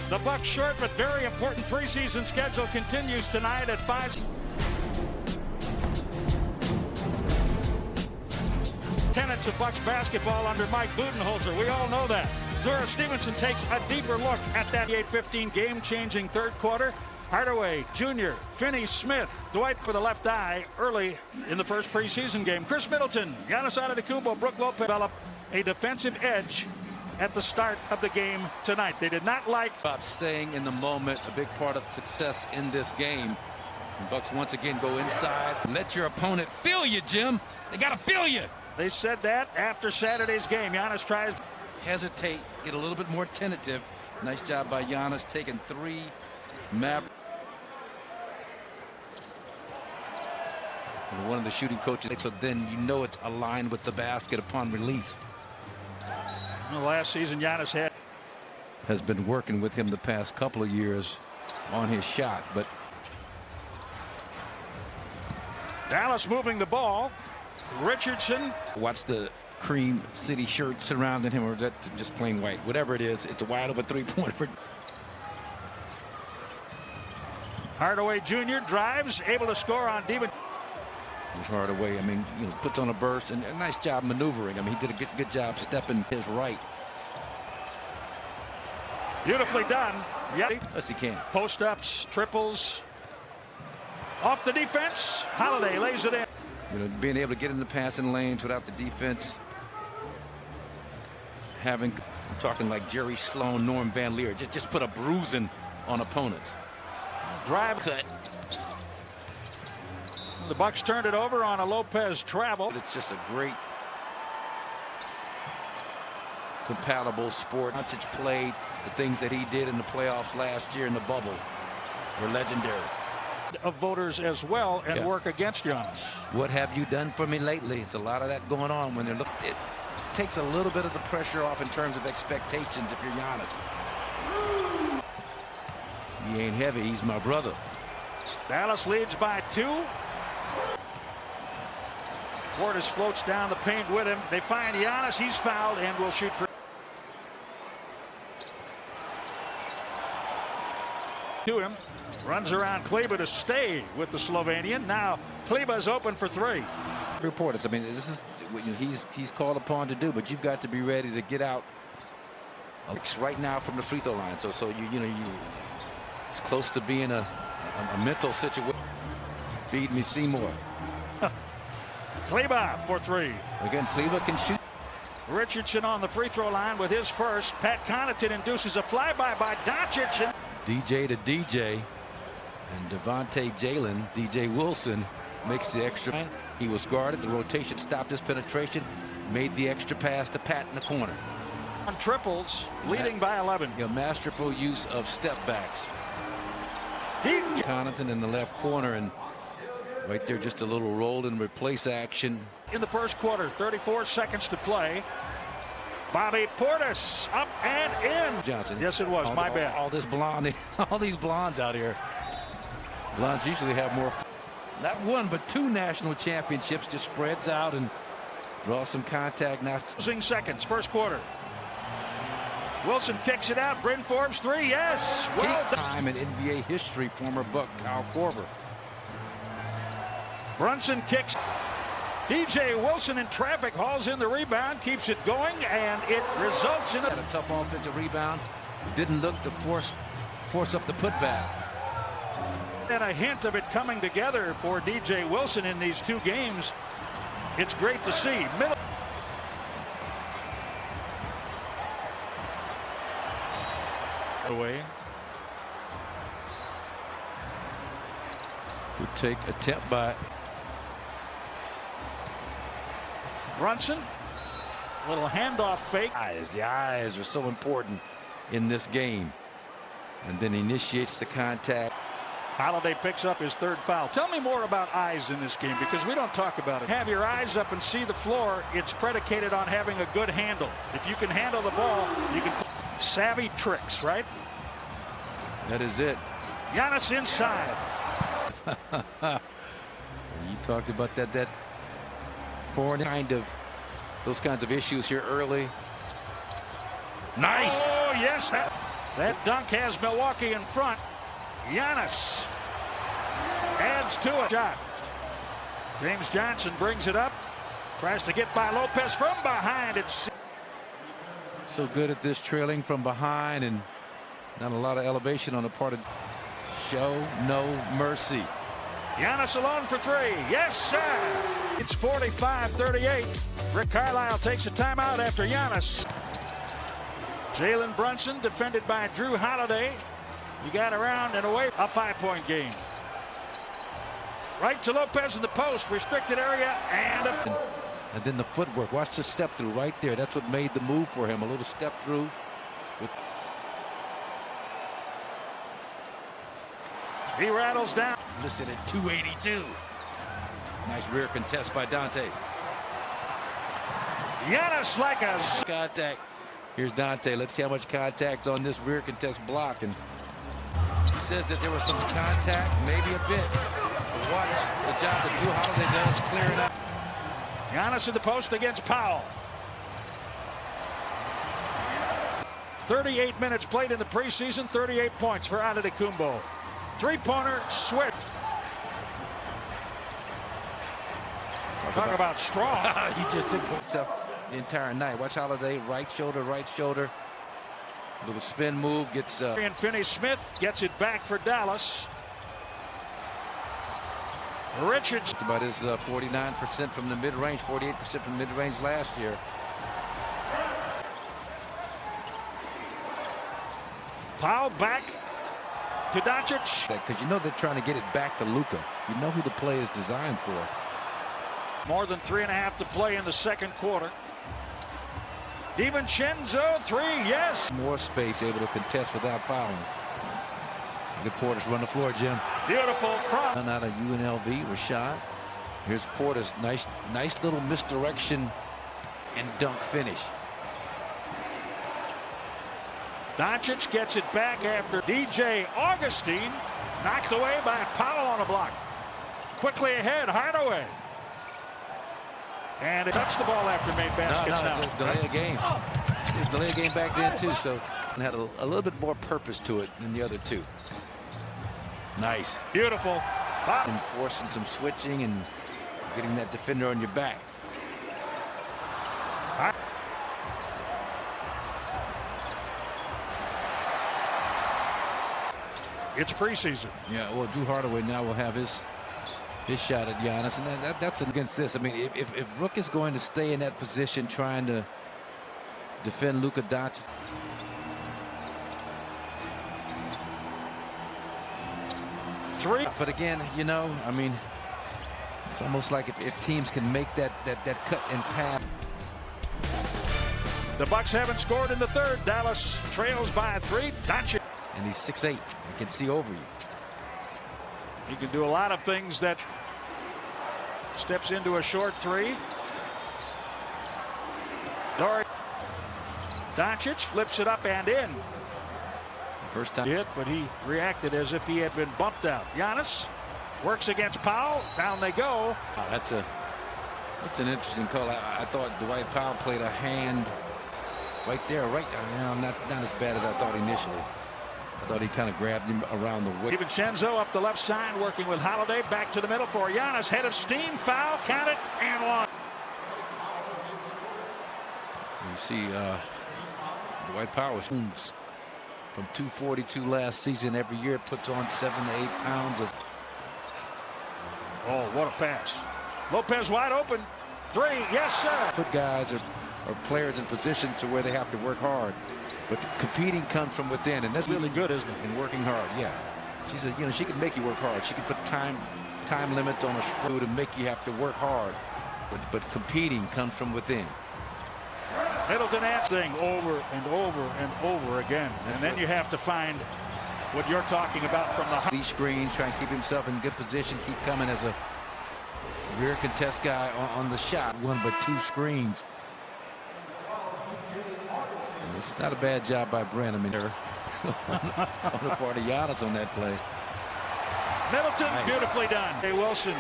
The Bucks' short but very important preseason schedule continues tonight at 5. Tenets of Bucks basketball under Mike Budenholzer. We all know that. Zora Stevenson takes a deeper look at that 8-15 game-changing third quarter. Hardaway Jr., Finney Smith, Dwight for the left eye early in the first preseason game. Chris Middleton, Giannis Antetokounmpo, Brook Lopez develop a defensive edge at the start of the game tonight. They did not like about staying in the moment, a big part of success in this game. And Bucks once again go inside. Let your opponent feel you, Jim. They got to feel you. They said that after Saturday's game. Giannis tries hesitate, get a little bit more tentative. Nice job by Giannis taking 3 one of the shooting coaches, so then you know it's aligned with the basket upon release. Well, last season Giannis has been working with him the past couple of years on his shot, but Dallas moving the ball. Richardson. Watch the cream city shirt surrounding him, or is that just plain white? Whatever it is, it's a wide open three-pointer. Hardaway Jr. drives, able to score on Devin. Hardaway, I mean, puts on a burst, and a nice job maneuvering. I mean, he did a good job stepping his right. Beautifully done. Yep. Yes, he can. Post-ups, triples. Off the defense. Holiday lays it in. Being able to get in the passing lanes without the defense. I'm talking like Jerry Sloan, Norm Van Leer. Just put a bruising on opponents. Drive cut. The Bucks turned it over on a Lopez travel. It's just a great compatible sport. Doncic played the things that he did in the playoffs last year in the bubble were legendary. Of voters as well and work against Giannis. What have you done for me lately? It's a lot of that going on when they're looking. It takes a little bit of the pressure off in terms of expectations if you're Giannis. He ain't heavy. He's my brother. Dallas leads by 2. Portis floats down the paint with him. They find Giannis. He's fouled and will shoot for to him. Runs around Kleber to stay with the Slovenian. Now Kleber's open for 3. Reporters. I mean, this is what he's called upon to do, but you've got to be ready to get out right now from the free throw line. So you it's close to being a mental situation. Feed me Seymour. Kleber for 3. Again, Kleber can shoot. Richardson on the free throw line with his first. Pat Connaughton induces a flyby by Doncic. DJ to DJ. And Devontae Jalen, DJ Wilson, makes the extra. He was guarded. The rotation stopped his penetration. Made the extra pass to Pat in the corner. On triples, leading by 11. Masterful use of step backs. Connaughton in the left corner, and right there just a little roll and replace action. In the first quarter, 34 seconds to play. Bobby Portis up and in. Johnson. Yes, it was. My bad. All this blonde, all these blondes out here. Blondes usually have more. Not 1, but 2 national championships. Just spreads out and draws some contact. Now seconds, first quarter. Wilson kicks it out. Bryn Forbes 3. Yes. Well done. Time in NBA history, former Buck Kyle Korver. Brunson kicks. DJ Wilson in traffic hauls in the rebound, keeps it going, and it results in a tough offensive rebound. Didn't look to force up the putback. And a hint of it coming together for DJ Wilson in these 2 games. It's great to see. Away. Good take attempt by Brunson. Little handoff fake. The eyes are so important in this game. And then initiates the contact. Holiday picks up his 3rd foul. Tell me more about eyes in this game, because we don't talk about it. Have your eyes up and see the floor. It's predicated on having a good handle. If you can handle the ball, you can savvy tricks, right? That is it. Giannis inside. You talked about that those kinds of issues here early. Nice. Oh, yes. That dunk has Milwaukee in front. Giannis adds to it. Shot. James Johnson brings it up. Tries to get by Lopez from behind. It's so good at this trailing from behind, and not a lot of elevation on the part of show no mercy. Giannis alone for three. Yes, sir. It's 45-38. Rick Carlisle takes a timeout after Giannis. Jalen Brunson defended by Drew Holiday. He got around and away. A 5-point game. Right to Lopez in the post. Restricted area and then the footwork. Watch the step through right there. That's what made the move for him. A little step through. He rattles down. Listed at 282. Nice rear contest by Dante. Giannis like a contact. Here's Dante. Let's see how much contact's on this rear contest block. And he says that there was some contact, maybe a bit. But watch the job that Drew Holiday does clearing out. Giannis in the post against Powell. 38 minutes played in the preseason. 38 points for Antetokounmpo. Three-pointer switch. Talk about strong. He just took himself the entire night. Watch Holiday, right shoulder, right shoulder. Little spin move gets. And Finney-Smith gets it back for Dallas. Richards. About his 49% from the mid-range, 48% from mid-range last year. Powell back to Doncic. Because you know they're trying to get it back to Luka. You know who the play is designed for. More than 3.5 to play in the second quarter. DiVincenzo, three, yes. More space, able to contest without fouling. Good Porter's run the floor, Jim. Beautiful front. Run out of UNLV, Rashad. Here's Porter's nice little misdirection and dunk finish. Doncic gets it back after DJ Augustine knocked away by Powell on a block. Quickly ahead, Hardaway. And it touched the ball after made baskets now. It's a delay of game. It's a delay of game back then too, so it had a little bit more purpose to it than the other two. Nice. Beautiful. And forcing some switching and getting that defender on your back. It's preseason. Yeah, well, Drew Hardaway now will have his shot at Giannis, and that's against this. I mean, if Rook is going to stay in that position trying to defend Luka Doncic. Three. But again, you know, I mean, it's almost like if teams can make that cut and pass. The Bucks haven't scored in the third. Dallas trails by 3. Doncic. And he's 6'8". He can see over you. He can do a lot of things. That steps into a short three. Doncic flips it up and in. First time hit, but he reacted as if he had been bumped out. Giannis works against Powell. Down they go. Oh, that's an interesting call. I thought Dwight Powell played a hand right there, right now. Not as bad as I thought initially. I thought he kind of grabbed him around the waist. DiVincenzo up the left side, working with Holiday. Back to the middle for Giannis. Head of steam, foul, count it, and one. You see Dwight Powell moves from 242 last season. Every year puts on 7 to 8 pounds of. Oh, what a pass. Lopez wide open. Three, yes, sir. Put guys or players in positions to where they have to work hard. But competing comes from within, and that's really good, isn't it? And working hard, yeah. She said, you know, she can make you work hard. She can put time limits on a screw to make you have to work hard. But competing comes from within. Middleton asking over and over and over again, and then you have to find what you're talking about from the these screens, try and keep himself in good position, keep coming as a rear contest guy on the shot. 1 but 2 screens. It's not a bad job by Brent. I mean, on the part of Giannis on that play. Middleton, nice. Beautifully done. Hey, Wilson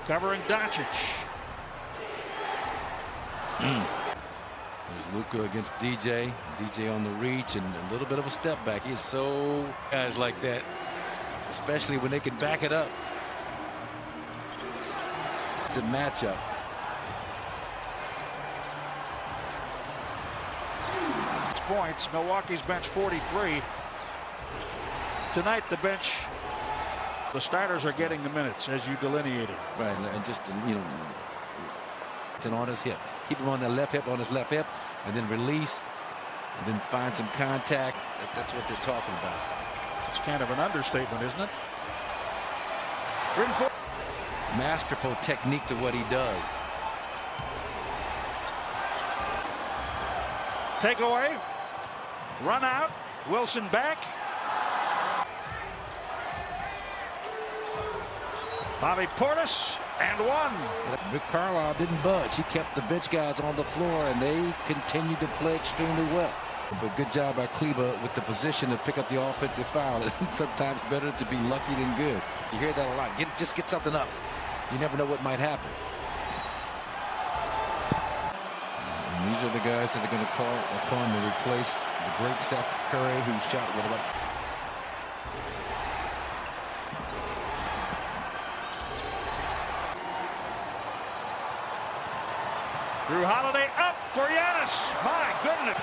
covering Doncic. Luka against DJ. DJ on the reach and a little bit of a step back. He's so guys like that, especially when they can back it up. It's a matchup. Points. Milwaukee's bench 43. Tonight the bench, the starters are getting the minutes as you delineated. Right, and just on his hip. Keep him on the left hip, and then release, and then find some contact. That's what they're talking about. It's kind of an understatement, isn't it? Masterful technique to what he does. Takeaway. Run out. Wilson back. Bobby Portis and one. Rick Carlisle didn't budge. He kept the bench guys on the floor, and they continued to play extremely well. But good job by Kleba with the position to pick up the offensive foul. Sometimes better to be lucky than good. You hear that a lot. Just get something up. You never know what might happen. And these are the guys that are going to call upon to replace the great Seth Curry, who shot what about. Drew Holiday up for Giannis. My goodness.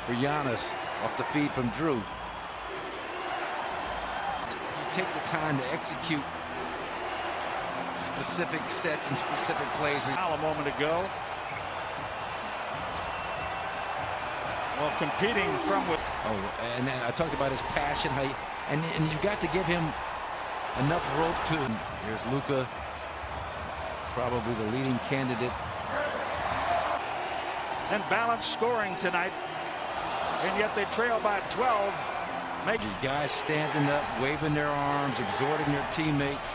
For Giannis off the feed from Drew. You take the time to execute specific sets and specific plays. A moment ago. Well, competing from with. Oh, and I talked about his passion, how and you've got to give him enough rope to. Here's Luka, probably the leading candidate. And balanced scoring tonight, and yet they trail by 12. Guys standing up, waving their arms, exhorting their teammates.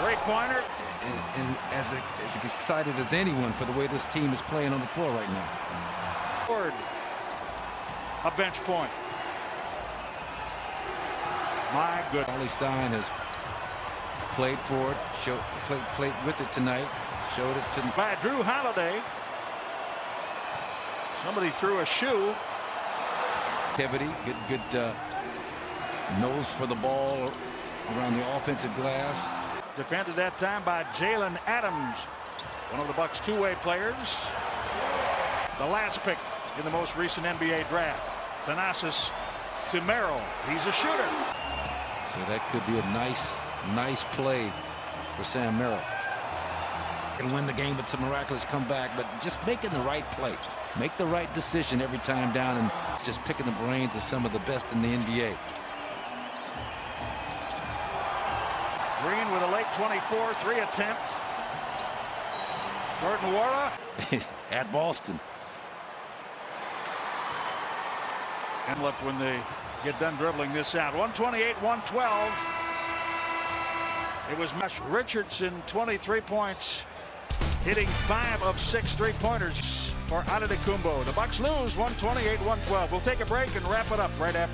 Great pointer. And as excited as anyone for the way this team is playing on the floor right now. A bench point. My goodness. Ollie Stein has played for it, played with it tonight. Showed it to by Drew Holiday. Somebody threw a shoe. Activity, good nose for the ball around the offensive glass. Defended that time by Jalen Adams, one of the Bucks' two-way players. The last pick in the most recent NBA draft. Thanasis to Merrill. He's a shooter. So that could be a nice play for Sam Merrill. Can win the game with some miraculous comeback, but just making the right play. Make the right decision every time down, and just picking the brains of some of the best in the NBA. Green with a late 24, 3 attempts. Jordan Wara. At Boston. And look, when they get done dribbling this out. 128-112. It was Mesh Richardson, 23 points, hitting 5 of 6 3-pointers for Antetokounmpo. The Bucks lose 128-112. We'll take a break and wrap it up right after.